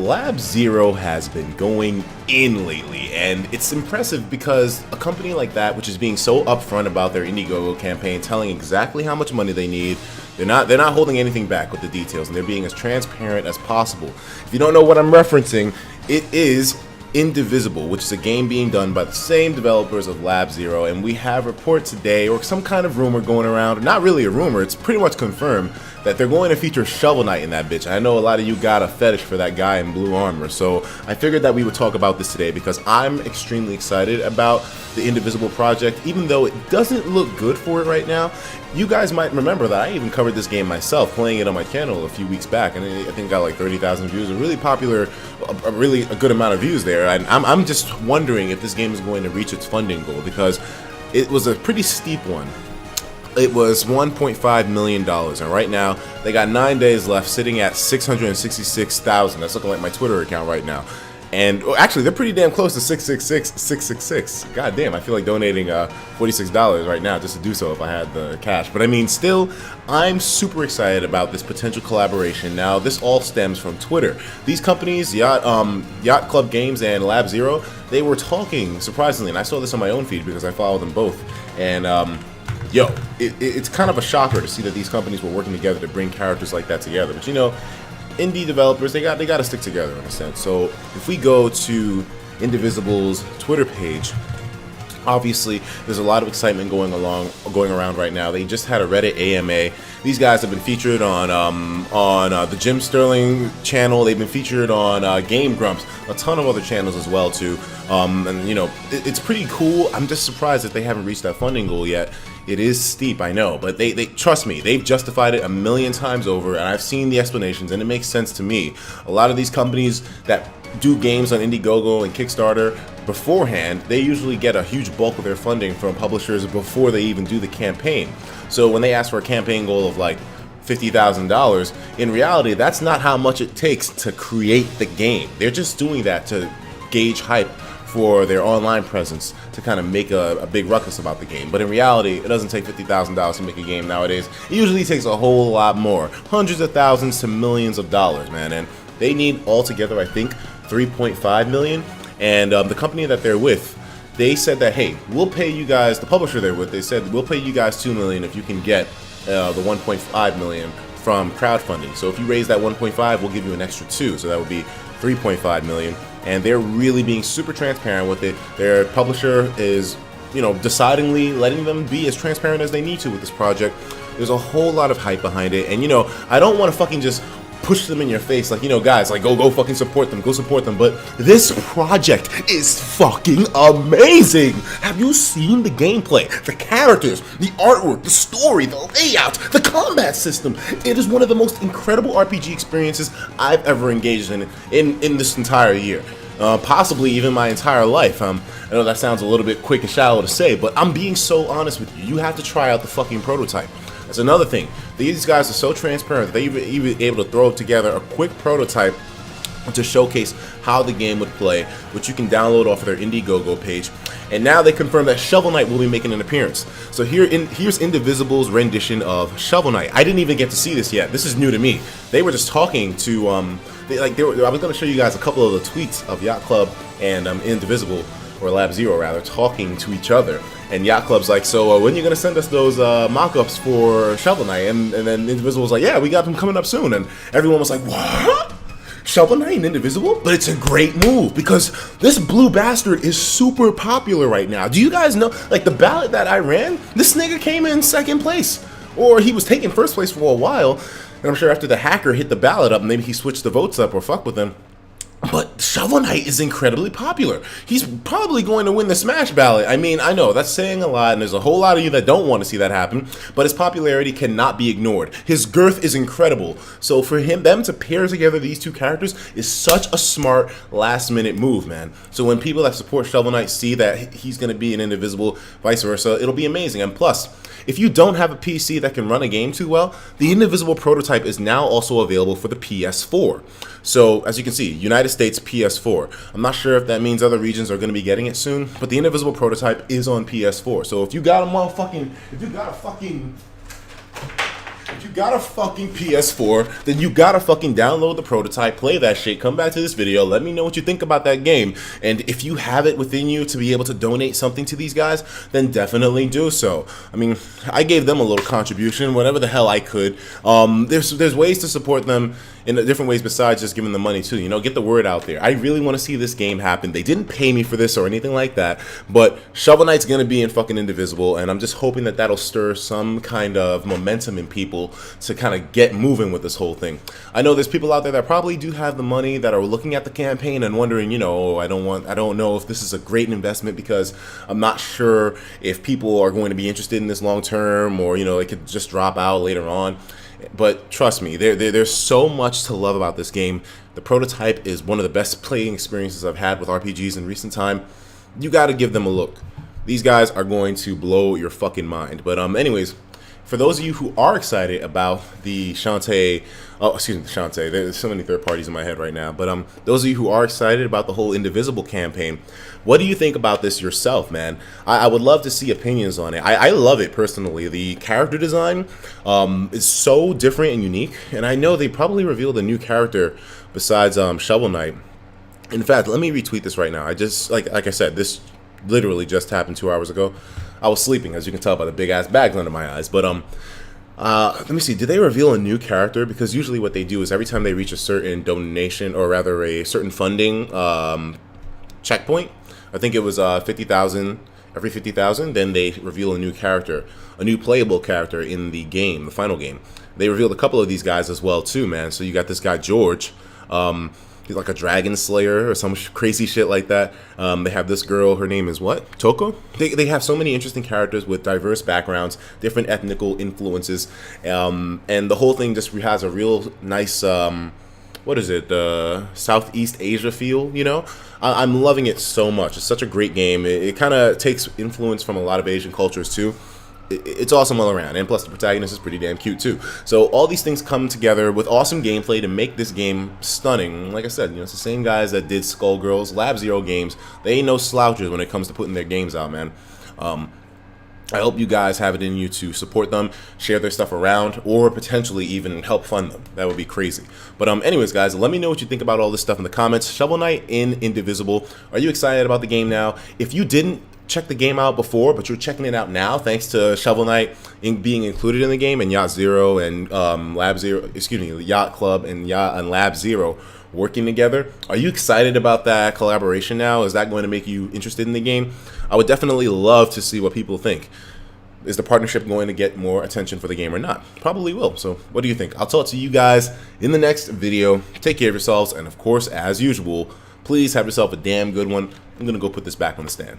Lab Zero has been going in lately, and it's impressive because a company like that, which is being so upfront about their Indiegogo campaign, telling exactly how much money they need, they're not holding anything back with the details, and they're being as transparent as possible. If you don't know what I'm referencing, it is Indivisible, which is a game being done by the same developers of Lab Zero, and we have a report today, or some kind of rumor going around, not really a rumor, it's pretty much confirmed, that they're going to feature Shovel Knight in that bitch. I know a lot of you got a fetish for that guy in blue armor, so I figured that we would talk about this today because I'm extremely excited about the Indivisible project, even though it doesn't look good for it right now. You guys might remember that I even covered this game myself, playing it on my channel a few weeks back, and I think it got like 30,000 views, a really popular, a good amount of views there, and I'm just wondering if this game is going to reach its funding goal, because it was a pretty steep one. It was $1.5 million, and right now they got 9 days left, sitting at 666,000. That's looking like my Twitter account right now. And actually, they're pretty damn close to 666. God damn, I feel like donating $46 right now just to do so if I had the cash. But I mean, still, I'm super excited about this potential collaboration. Now, this all stems from Twitter. These companies, Yacht Club Games and Lab Zero, they were talking, surprisingly, and I saw this on my own feed because I follow them both. And yo, it's kind of a shocker to see that these companies were working together to bring characters like that together. But you know, indie developers, they got to stick together in a sense. So if we go to Indivisible's Twitter page, obviously there's a lot of excitement going around right now. They just had a Reddit AMA. These guys have been featured on the Jim Sterling channel. They've been featured on Game Grumps, a ton of other channels as well too. And you know, it's pretty cool. I'm just surprised that they haven't reached that funding goal yet. It is steep, I know, but they trust me, they've justified it a million times over, and I've seen the explanations, and it makes sense to me. A lot of these companies that do games on Indiegogo and Kickstarter beforehand, they usually get a huge bulk of their funding from publishers before they even do the campaign. So when they ask for a campaign goal of like $50,000, in reality, that's not how much it takes to create the game. They're just doing that to gauge hype for their online presence, to kind of make a big ruckus about the game. But in reality, it doesn't take $50,000 to make a game nowadays. It usually takes a whole lot more, hundreds of thousands to millions of dollars, man. And they need altogether, I think, 3.5 million. And the company that they're with, they said that, hey, we'll pay you guys, the publisher they're with, they said, we'll pay you guys 2 million if you can get the 1.5 million from crowdfunding. So if you raise that 1.5, we'll give you an extra 2, so that would be 3.5 million. And they're really being super transparent with it. Their publisher is, you know, decidingly letting them be as transparent as they need to with this project. There's a whole lot of hype behind it, and you know, I don't want to fucking just push them in your face, like, you know, guys, like, go fucking support them, go support them. But this project is fucking amazing. Have you seen the gameplay, the characters, the artwork, the story, the layout, the combat system? It is one of the most incredible RPG experiences I've ever engaged in this entire year. Possibly even my entire life. I know that sounds a little bit quick and shallow to say, but I'm being so honest with you. You have to try out the fucking prototype. That's another thing. These guys are so transparent that they even able to throw together a quick prototype to showcase how the game would play, which you can download off of their Indiegogo page. And now they confirm that Shovel Knight will be making an appearance. So here's Indivisible's rendition of Shovel Knight. I didn't even get to see this yet. This is new to me. They were just talking to I was going to show you guys a couple of the tweets of Yacht Club and Indivisible, or Lab Zero rather, talking to each other. And Yacht Club's like, so when are you going to send us those mock-ups for Shovel Knight? And then Indivisible's like, yeah, we got them coming up soon. And everyone was like, what? Shovel Knight and Indivisible? But it's a great move because this blue bastard is super popular right now. Do you guys know, like, the ballot that I ran, this nigga came in second place. Or he was taking first place for a while. And I'm sure after the hacker hit the ballot up, maybe he switched the votes up or fuck with them. But Shovel Knight is incredibly popular. He's probably going to win the Smash ballot. I mean, I know that's saying a lot, and there's a whole lot of you that don't want to see that happen, but his popularity cannot be ignored. His girth is incredible. So for them to pair together these two characters is such a smart last-minute move, man. So when people that support Shovel Knight see that he's going to be an Indivisible, vice versa, it'll be amazing. And plus, if you don't have a PC that can run a game too well, the Indivisible prototype is now also available for the PS4. So, as you can see, United States PS4. I'm not sure if that means other regions are going to be getting it soon, but the Indivisible prototype is on PS4. So if you got a you got a fucking PS4, then you gotta fucking download the prototype, play that shit, come back to this video, let me know what you think about that game. And if you have it within you to be able to donate something to these guys, then definitely do so. I mean, I gave them a little contribution, whatever the hell I could. There's ways to support them in different ways besides just giving them money too. You know, get the word out there. I really want to see this game happen. They didn't pay me for this or anything like that, but Shovel Knight's gonna be in fucking Indivisible, and I'm just hoping that that'll stir some kind of momentum in people to kind of get moving with this whole thing. I know there's people out there that probably do have the money that are looking at the campaign and wondering, you know, oh, I don't know if this is a great investment because I'm not sure if people are going to be interested in this long term, or, you know, it could just drop out later on. But trust me, there's so much to love about this game. The prototype is one of the best playing experiences I've had with RPGs in recent time. You got to give them a look. These guys are going to blow your fucking mind. But anyways, for those of you who are excited about the Shantae, there's so many third parties in my head right now. But those of you who are excited about the whole Indivisible campaign, what do you think about this yourself, man? I would love to see opinions on it. I love it personally. The character design is so different and unique, and I know they probably revealed a new character besides Shovel Knight. In fact, let me retweet this right now. I just like I said, this literally just happened 2 hours ago. I was sleeping, as you can tell by the big ass bags under my eyes. But let me see. Did they reveal a new character? Because usually what they do is every time they reach a certain donation, or rather a certain funding checkpoint, I think it was 50,000. Every 50,000, then they reveal a new character, a new playable character in the game, the final game. They revealed a couple of these guys as well too, man. So you got this guy George. He's like a dragon slayer or some crazy shit like that. They have this girl, her name is what? Toko? They have so many interesting characters with diverse backgrounds, different ethnical influences, and the whole thing just has a real nice, what is it, Southeast Asia feel, you know? I'm loving it so much. It's such a great game. It kind of takes influence from a lot of Asian cultures too. It's awesome all around, and plus the protagonist is pretty damn cute too. So all these things come together with awesome gameplay to make this game stunning. Like I said, you know, it's the same guys that did Skullgirls, Lab Zero games. They ain't no slouches when it comes to putting their games out, man. I hope you guys have it in you to support them, share their stuff around, or potentially even help fund them. That would be crazy. But anyways, guys, let me know what you think about all this stuff in the comments. Shovel Knight in Indivisible. Are you excited about the game now? If you didn't check the game out before, but you're checking it out now thanks to Shovel Knight being included in the game, and Yacht Zero and Yacht Club and Lab Zero working together. Are you excited about that collaboration now? Is that going to make you interested in the game? I would definitely love to see what people think. Is the partnership going to get more attention for the game or not? Probably will. So what do you think? I'll talk to you guys in the next video. Take care of yourselves, and of course, as usual, please have yourself a damn good one. I'm gonna go put this back on the stand.